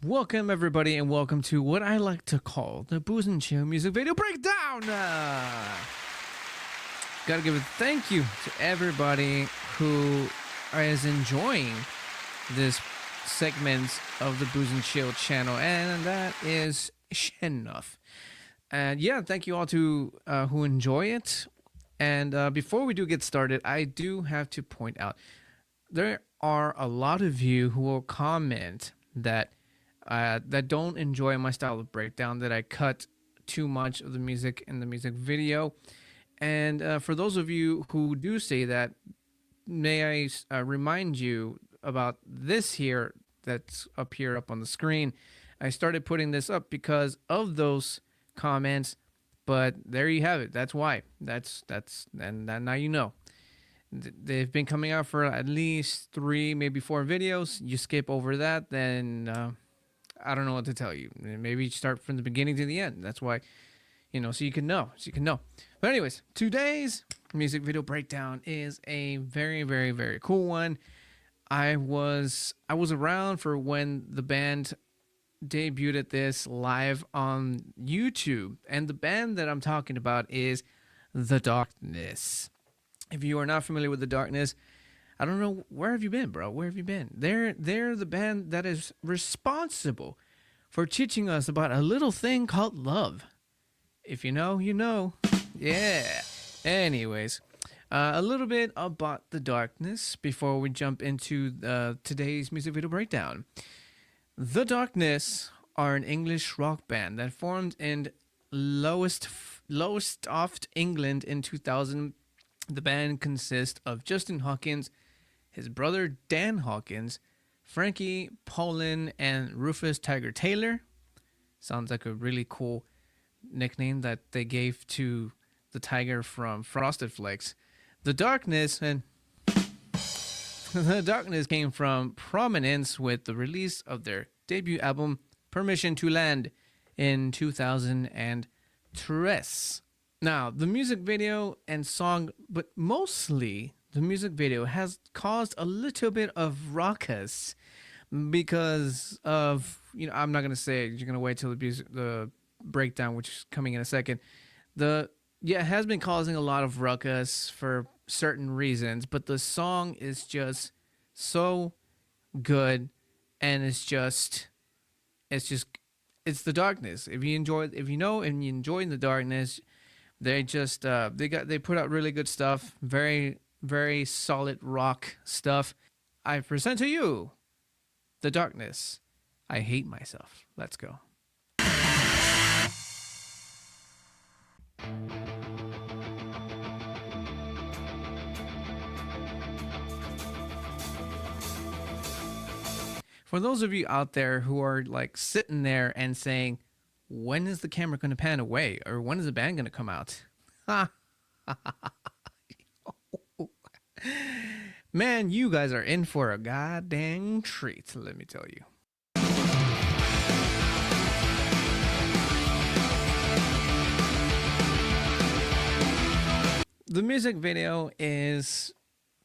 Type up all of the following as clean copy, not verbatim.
Welcome, everybody, and welcome to what I like to call the Booze and Chill music video breakdown. Gotta give a thank you to everybody who is enjoying this segment of the Booze and Chill channel, and that is enough. And yeah, thank you all to who enjoy it. And before we do get started, I do have to point out there are a lot of you who will comment that don't enjoy my style of breakdown, that I cut too much of the music in the music video. And for those of you who do say that, may I remind you about this here that's up here up on the screen. I started putting this up because of those comments, but there you have it. That's why. And now you know. They've been coming out for at least 3, maybe 4 videos. You skip over that, then I don't know what to tell you. Maybe start from the beginning to the end. That's why, so you can know. But anyways, today's music video breakdown is a very, very, very cool one. I was around for when the band debuted this live on YouTube, and the band that I'm talking about is The Darkness. If you are not familiar with The Darkness, I don't know, where have you been, bro? Where have you been? They're the band that is responsible for teaching us about a little thing called love. If you know, you know. Yeah. Anyways, a little bit about The Darkness before we jump into today's music video breakdown. The Darkness are an English rock band that formed in Lowestoft, England in 2000. The band consists of Justin Hawkins, his brother Dan Hawkins, Frankie Poland, and Rufus Tiger Taylor. Sounds like a really cool nickname that they gave to the tiger from Frosted Flakes. The Darkness came from prominence with the release of their debut album Permission to Land in 2003. Now, the music video and song, but mostly the music video, has caused a little bit of ruckus because of, I'm not going to say it. You're going to wait till the breakdown, which is coming in a second. It has been causing a lot of ruckus for certain reasons, but the song is just so good, and it's The Darkness. If you enjoy The Darkness, they just they put out really good stuff, very, very solid rock stuff. I present to you The Darkness. I Hate Myself. Let's go. For those of you out there who are like sitting there and saying, when is the camera going to pan away? Or when is the band going to come out? Man, you guys are in for a goddamn treat, let me tell you. The music video is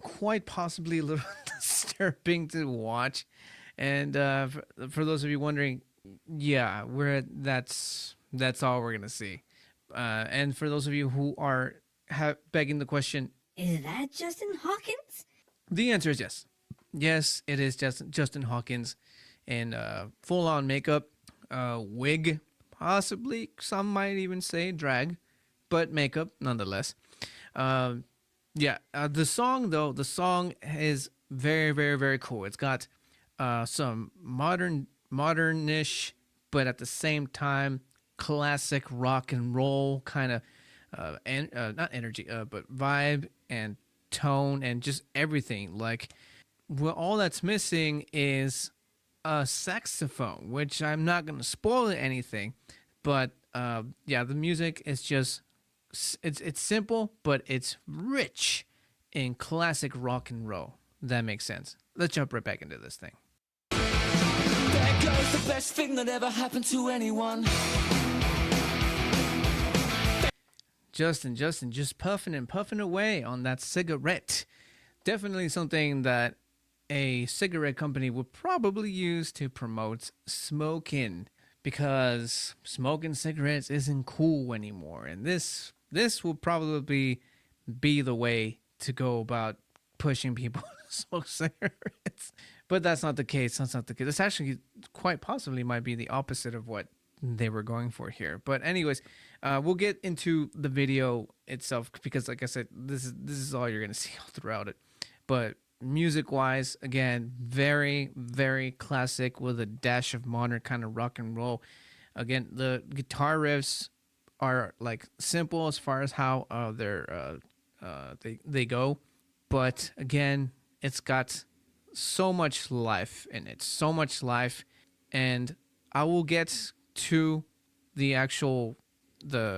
quite possibly a little disturbing to watch. And for those of you wondering, yeah, that's all we're gonna see. And for those of you who are begging the question, is that Justin Hawkins? The answer is yes. Yes, it is Justin Hawkins in full-on makeup, wig, possibly some might even say drag, but makeup nonetheless. The song is very, very, very cool. It's got some modernish, but at the same time classic rock and roll kind of not energy, but vibe and tone and just everything. Like, well, all that's missing is a saxophone, which I'm not going to spoil anything, but the music is just it's simple, but it's rich in classic rock and roll. That makes sense. Let's jump right back into this thing. There goes the best thing that ever happened to anyone. Justin just puffing and puffing away on that cigarette. Definitely something that a cigarette company would probably use to promote smoking, because smoking cigarettes isn't cool anymore, and this will probably be the way to go about pushing people to smoke cigarettes. But that's not the case. That's not the case. This actually quite possibly might be the opposite of what they were going for here. But anyways, we'll get into the video itself, because like I said, this is all you're gonna see all throughout it. But music wise, again, very, very classic with a dash of modern kind of rock and roll. Again, the guitar riffs are like simple as far as how they go, but again, it's got so much life in it, so much life. And I will get to the actual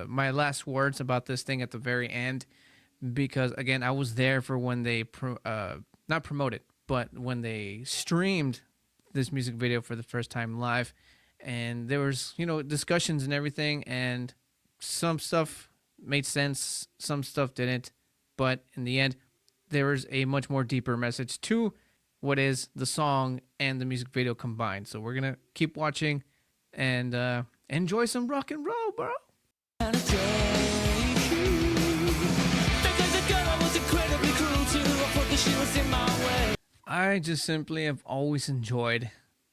my last words about this thing at the very end, because again, I was there for when they not promoted, but when they streamed this music video for the first time live, and there was discussions and everything, and some stuff made sense, some stuff didn't, but in the end there was a much more deeper message to what is the song and the music video combined. So we're gonna keep watching and enjoy some rock and roll, bro. I just simply have always enjoyed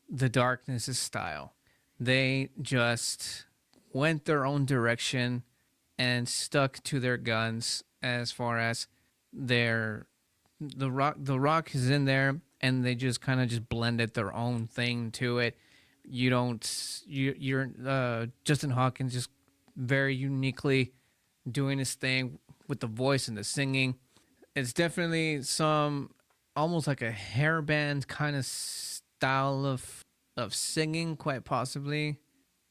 the Darkness's style. They just went their own direction and stuck to their guns as far as the rock is in there, and they just kind of just blended their own thing to it. You're Justin Hawkins just very uniquely doing his thing with the voice and the singing. It's definitely some almost like a hairband kind of style of singing, quite possibly.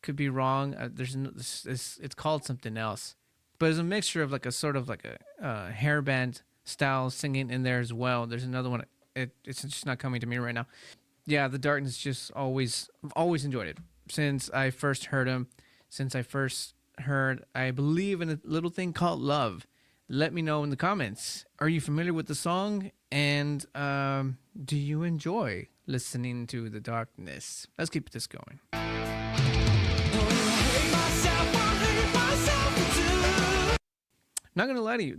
Could be wrong. It's called something else, but it's a mixture of like a sort of like a hairband style singing in there as well. There's another one. It's just not coming to me right now. Yeah, the Darkness I've always enjoyed it since I first heard him. Since I first heard, I believe, in a little thing called Love. Let me know in the comments. Are you familiar with the song? And do you enjoy listening to the Darkness? Let's keep this going. Not gonna lie to you,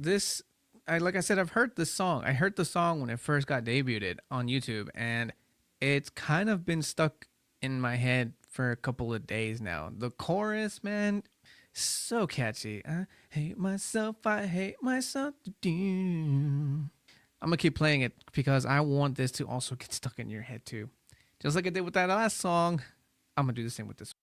like I said, I've heard this song. I heard the song when it first got debuted on YouTube, and it's kind of been stuck in my head for a couple of days now. The chorus, man, so catchy. I hate myself to do. I'm gonna keep playing it because I want this to also get stuck in your head too. Just like I did with that last song, I'm gonna do the same with this one.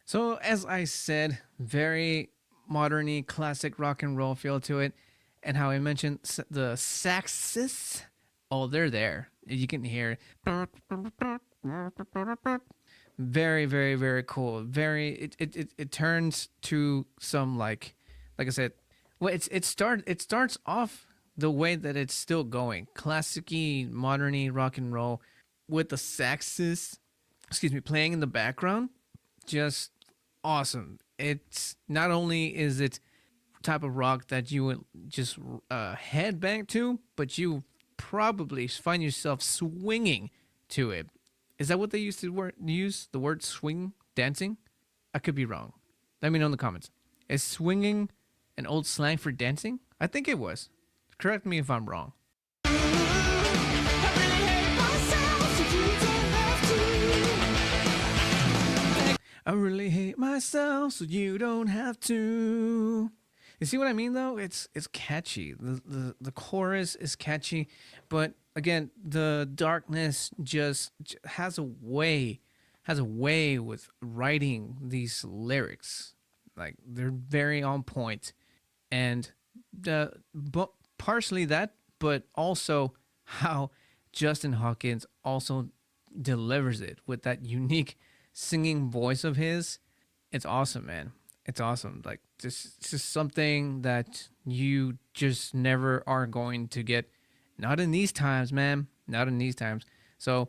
So as I said, very modern-y, classic rock and roll feel to it. And how I mentioned the saxes, oh, they're there. You can hear it. Very, very, very cool. It turns to some like I said, well, it starts off the way that it's still going, classic-y, modern-y rock and roll with the saxes, playing in the background. Just awesome. It's not only is it type of rock that you would just headbang to, but you probably find yourself swinging to it. Is that what they used to use the word swing, dancing? I could be wrong. Let me know in the comments. Is swinging an old slang for dancing? I think it was. Correct me if I'm wrong. I really hate myself, so you don't have to. You see what I mean, though? It's catchy. The chorus is catchy, but again, the Darkness just has a way with writing these lyrics. Like, they're very on point, and partially that, but also how Justin Hawkins also delivers it with that unique singing voice of his. It's awesome, man. It's awesome. Like, it's just something that you just never are going to get. Not in these times, man. Not in these times. So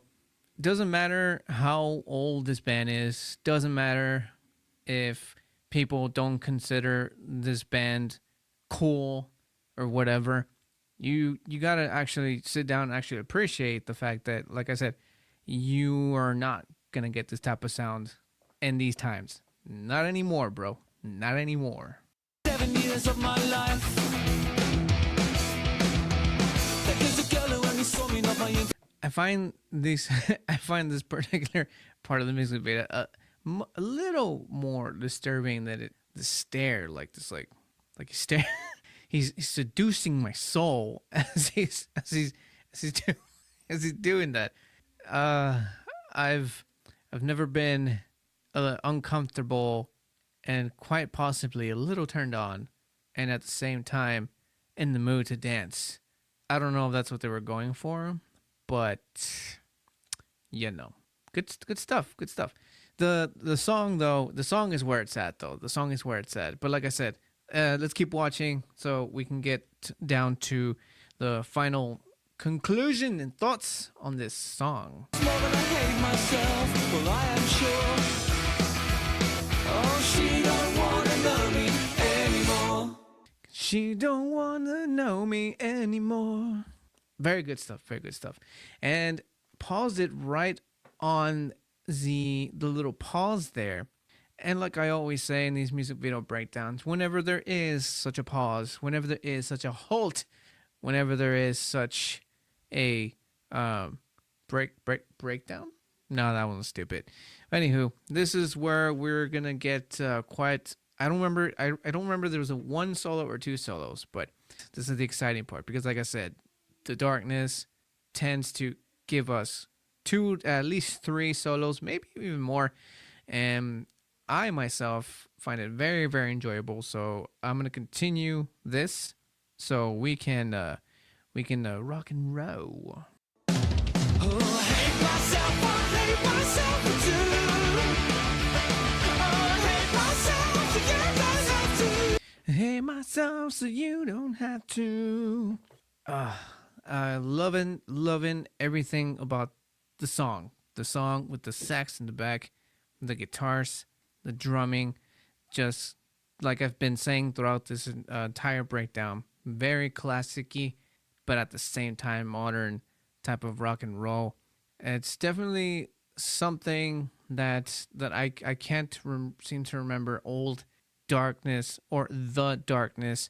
it doesn't matter how old this band is. Doesn't matter if people don't consider this band cool or whatever, you gotta actually sit down and actually appreciate the fact that, like I said, you are not gonna get this type of sound in these times. Not anymore, bro. Not anymore. 7 years of my life. There is a girl who only saw me, not my I find this I find this particular part of the music video a little more disturbing than the stare, like this, like he's stare. He's seducing my soul as he's doing that. I've never been uncomfortable and quite possibly a little turned on, and at the same time in the mood to dance. I don't know if that's what they were going for, but good stuff. Good stuff. The song though, the song is where it's at though. The song is where it's at. But like I said, let's keep watching so we can get down to the final conclusion and thoughts on this song. more than I hate myself. Well, I am sure. Oh, she don't wanna know me anymore. She don't wanna know me anymore. Very good stuff. Very good stuff. And paused it right on the little pause there. And like I always say in these music video breakdowns, whenever there is such a pause, whenever there is such a halt, whenever there is such a breakdown. No, that one was stupid. Anywho, this is where we're gonna get quite. I don't remember. I don't remember there was a one solo or two solos, but this is the exciting part because, like I said, the darkness tends to give us two, at least three solos, maybe even more, and I myself find it very, very enjoyable. So I'm gonna continue this so we can rock and roll. Oh, I hate myself, I hate myself too. Oh, I hate myself, so you don't have to. Hate myself so you don't have to. Loving everything about the song. The song with the sax in the back, the guitars, the drumming, just like I've been saying throughout this entire breakdown. Very classic-y, but at the same time modern type of rock and roll. It's definitely something that I can't seem to remember old Darkness or the Darkness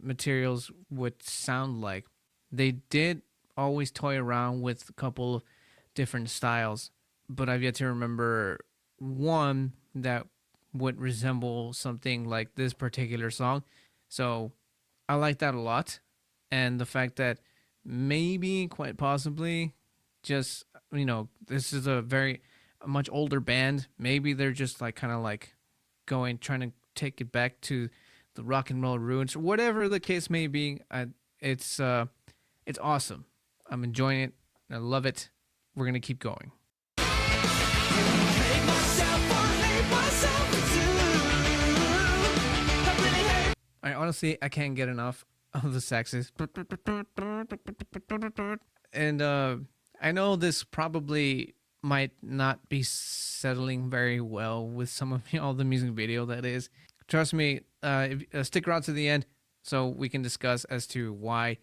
materials would sound like. They did always toy around with a couple of different styles, but I've yet to remember one that would resemble something like this particular song. So I like that a lot. And the fact that maybe, quite possibly, just, this is a much older band. Maybe they're just like kind of like trying to take it back to the rock and roll roots, or whatever the case may be. It's awesome. I'm enjoying it. I love it. We're going to keep going. I can't get enough of the saxes. And I know this probably might not be settling very well with some of y'all, the music video that is. Trust me, stick around to the end so we can discuss as to why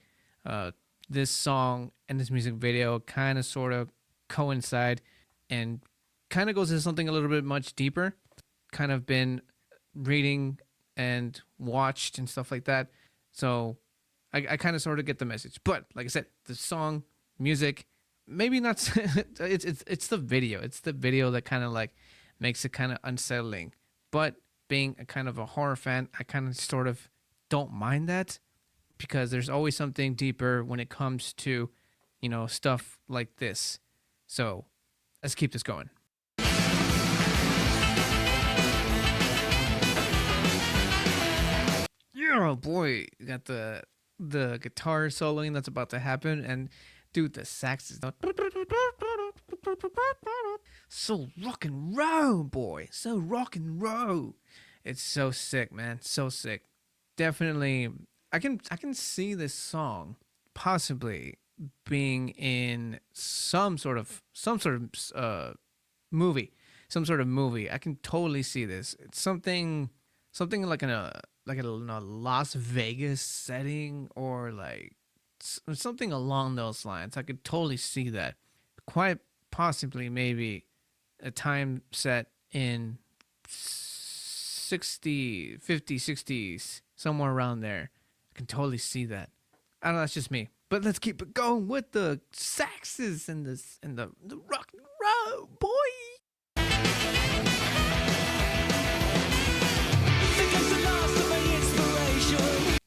this song and this music video kind of sort of coincide and kind of goes into something a little bit much deeper. Kind of been reading and watched and stuff like that. So I kind of sort of get the message. But like I said, the song, music, maybe not. it's the video. It's the video that kind of like makes it kind of unsettling. But being a kind of a horror fan, I kind of sort of don't mind that because there's always something deeper when it comes to, stuff like this. So let's keep this going. Yeah, boy, you got the guitar soloing that's about to happen, and dude, the sax is so rock and roll, boy, so rock and roll. It's so sick, man, so sick. Definitely, I can see this song possibly being in some sort of movie. some sort of movie. I can totally see this. It's something like in a Las Vegas setting, or like something along those lines. I could totally see that. Quite possibly, maybe a time set in 60, 50, 60s, somewhere around there. I can totally see that. I don't know, that's just me. But let's keep it going with the saxes and the rock and roll, boy.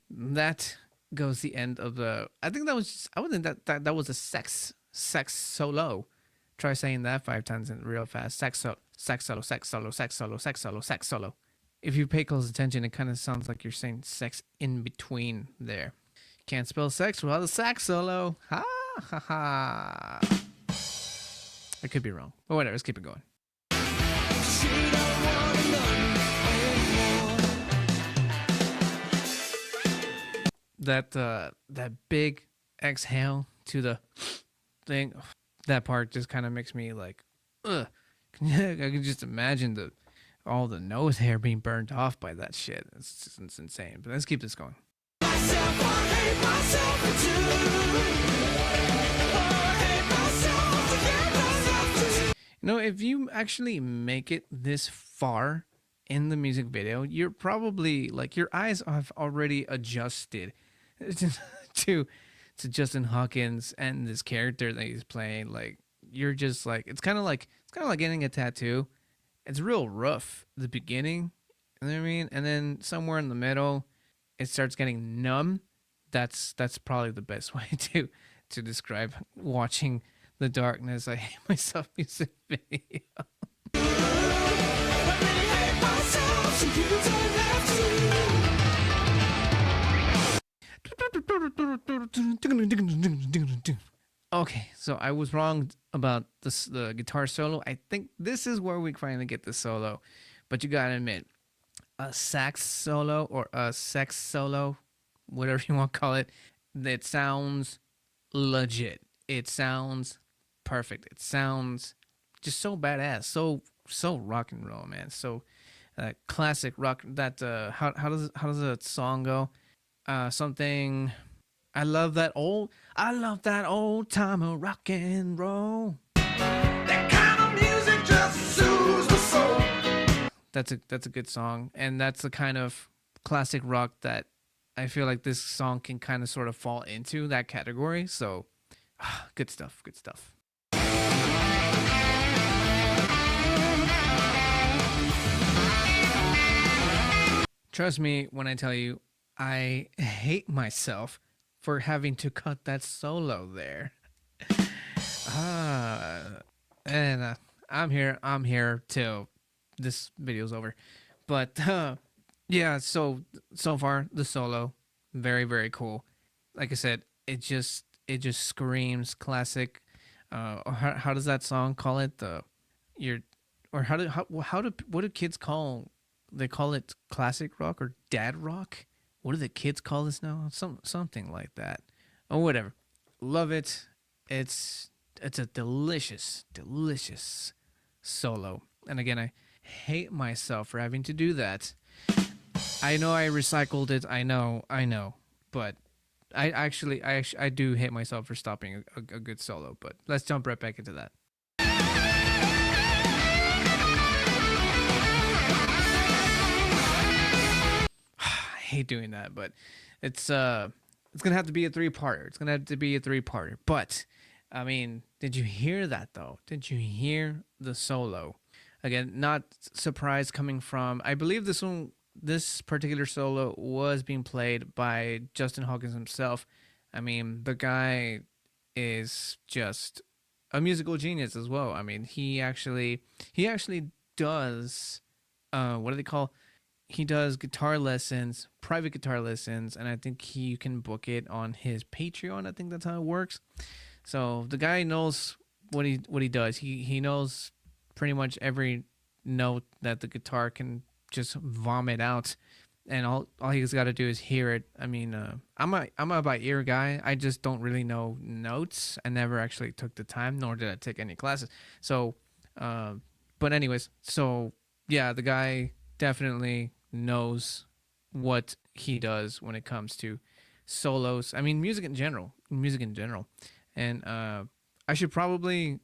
That goes the end of the. I think that was. I would think that was a sex solo. Try saying that 5 times in real fast. Sax solo, sax solo, sax solo, sax solo, sax solo, sax solo. If you pay close attention, it kind of sounds like you're saying sex in between there. Can't spell sex without a sax solo. Ha ha ha. I could be wrong, but whatever. Let's keep it going. That big exhale to the thing, that part just kind of makes me like, ugh. I can just imagine all the nose hair being burned off by that shit. It's insane. But let's keep this going. You know, if you actually make it this far in the music video, you're probably like, your eyes have already adjusted to Justin Hawkins and this character that he's playing. Like, you're just like, it's kind of like getting a tattoo. It's real rough at the beginning, you know what I mean? And then somewhere in the middle, it starts getting numb. That's probably the best way to describe watching the darkness. I hate myself music video. Okay, so I was wrong about the guitar solo. I think this is where we finally get the solo, but you gotta admit, a sax solo or a sex solo, whatever you want to call it, it sounds legit. It sounds perfect. It sounds just so badass, so rock and roll, man. So classic rock. That how does that song go? Something. I love that old time of rock and roll. That kind of music just soothes the soul. That's a good song, and that's the kind of classic rock that I feel like this song can kind of sort of fall into that category. So, good stuff. Good stuff. Trust me when I tell you, I hate myself for having to cut that solo there. And I'm here till this video's over. But yeah, so far the solo, very, very cool. Like I said, it just screams classic. How does that song call it? What do kids call? They call it classic rock or dad rock. What do the kids call this now? Something like that. Or whatever. Love it. It's a delicious solo. And again, I hate myself for having to do that. I know I recycled it. I know. But I do hate myself for stopping a good solo. But let's jump right back into that. I hate doing that, but it's gonna have to be a 3-parter. But I mean, did you hear that though? Did you hear the solo? Again, not surprised coming from. I believe this particular solo was being played by Justin Hawkins himself. I mean, the guy is just a musical genius as well. I mean, he actually does what do they call? He does guitar lessons, private guitar lessons, and I think you can book it on his Patreon. I think that's how it works. So the guy knows what he does. He knows pretty much every note that the guitar can just vomit out, and all he's got to do is hear it. I mean, I'm a by ear guy. I just don't really know notes. I never actually took the time, nor did I take any classes. So But anyways, so yeah, the guy definitely knows what he does when it comes to solos. I mean, music in general. And I should probably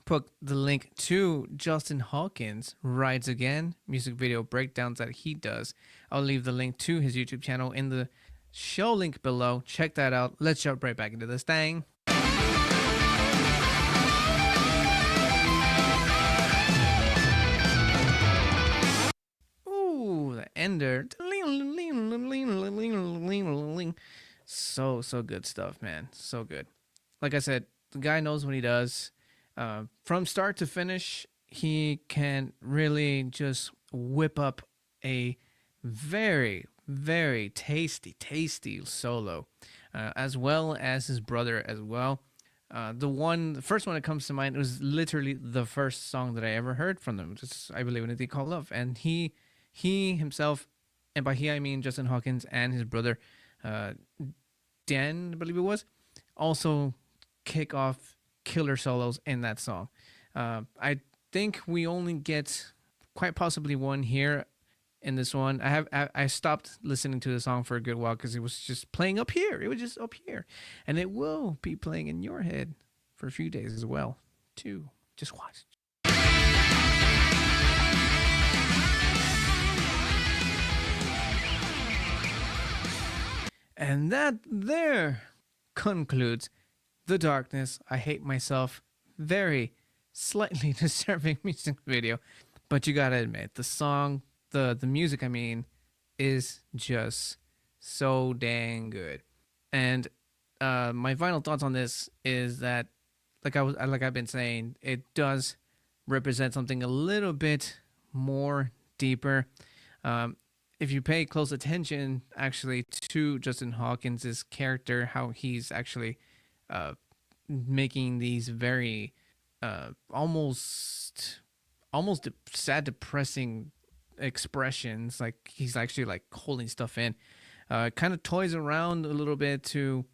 put the link to Justin Hawkins Rides Again music video breakdowns that he does. I'll leave the link to his YouTube channel in the show link below. Check that out. Let's jump right back into this thing. Ooh, the ender. So good stuff, man. So good. Like I said, the guy knows what he does. From start to finish, he can really just whip up a very, very tasty solo, as well as his brother as well. The first one that comes to mind was literally the first song that I ever heard from them. Just I Believe in a Thing Called Love, and he himself, and by he I mean Justin Hawkins and his brother, Dan, I believe it was, also kick off killer solos in that song. I think we only get quite possibly one here in this one. I stopped listening to the song for a good while because it was just playing up here. It was just up here, and it will be playing in your head for a few days as well too. Just watch. And that there concludes The Darkness, I Hate Myself, very slightly disturbing music video. But you gotta admit, the song, the music, I mean, is just so dang good. And my final thoughts on this is that, like I've been saying, it does represent something a little bit more deeper. If you pay close attention, actually, to Justin Hawkins' character, how he's actually making these very almost sad, depressing expressions, like he's actually like holding stuff in, kind of toys around a little bit to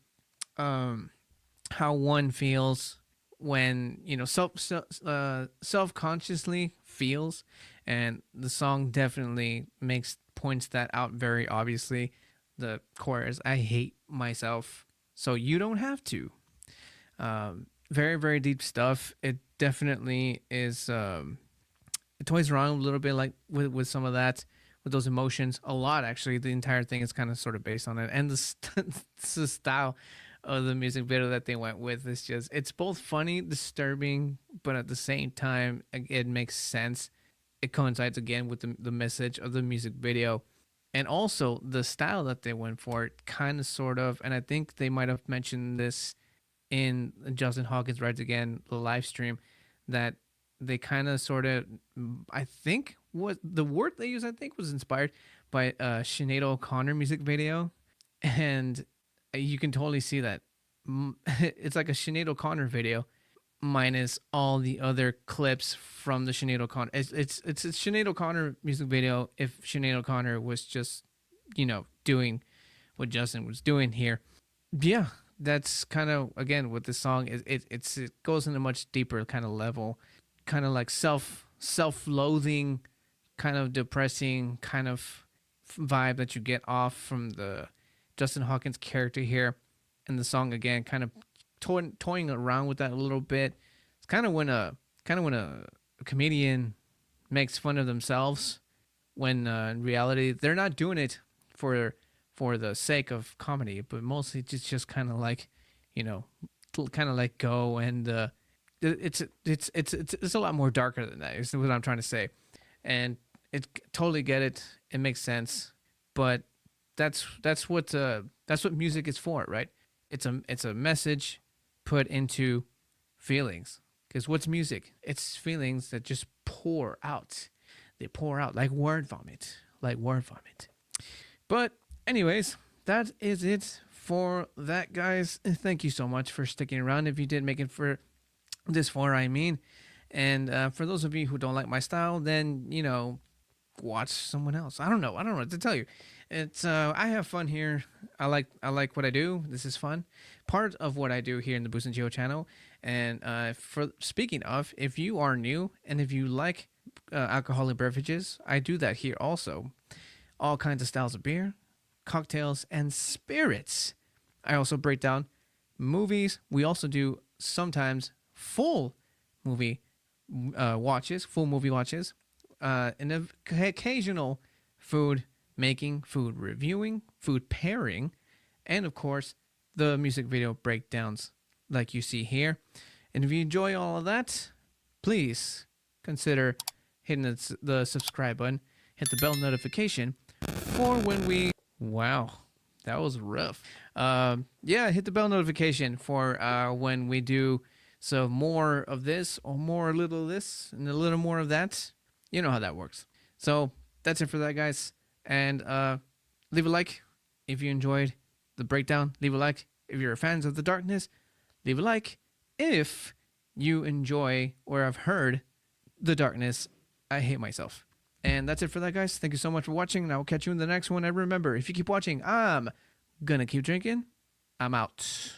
how one feels when, you know, self-consciously feels. And the song definitely points that out very obviously. The chorus, I hate myself so you don't have to. Very, very deep stuff. It definitely is. It toys around a little bit, like with some of that, with those emotions. A lot, actually. The entire thing is kind of sort of based on it, and the style of the music video that they went with is just, it's both funny, disturbing, but at the same time, it makes sense. It coincides again with the message of the music video. And also the style that they went for, kind of, sort of, and I think they might have mentioned this in Justin Hawkins Rides Again, the live stream, that they kind of sort of, I think what the word they used, I think, was inspired by a Sinead O'Connor music video. And you can totally see that. It's like a Sinead O'Connor video minus all the other clips from the Sinead O'Connor. It's a Sinead O'Connor music video if Sinead O'Connor was just, you know, doing what Justin was doing here. Yeah, that's kind of, again, with this song, it goes in a much deeper kind of level, kind of like self-loathing, kind of depressing kind of vibe that you get off from the Justin Hawkins character here. And the song, again, kind of toying around with that a little bit. It's kind of when a comedian makes fun of themselves, when in reality they're not doing it for the sake of comedy, but mostly just kind of like, you know, kind of let go. And it's a lot more darker than that, is what I'm trying to say. And it totally get it. It makes sense. But that's what music is for, right? It's a message put into feelings. Because what's music? It's feelings that just pour out. They pour out like word vomit. But anyways, that is it for that, guys. Thank you so much for sticking around. If you did make it for this far, I mean. And for those of you who don't like my style, then, you know, watch someone else. I don't know what to tell you. It's I have fun here. I like what I do. This is fun. Part of what I do here in the Booze and Chill channel. And for speaking of, if you are new and if you like alcoholic beverages, I do that here also. All kinds of styles of beer, cocktails, and spirits. I also break down movies. We also do sometimes movie full movie watches, and occasional food making, food reviewing, food pairing, and of course, the music video breakdowns like you see here. And if you enjoy all of that, please consider hitting the subscribe button, hit the bell notification for when we. Wow, that was rough. Yeah, hit the bell notification for when we do some more of this, or more a little of this, and a little more of that. You know how that works. So that's it for that, guys. And leave a like if you enjoyed the breakdown. Leave a like if you're fans of the darkness. Leave a like if you enjoy or have heard the darkness. I hate myself. And that's it for that, guys. Thank you so much for watching, and I will catch you in the next one. And remember, if you keep watching, I'm gonna keep drinking. I'm out.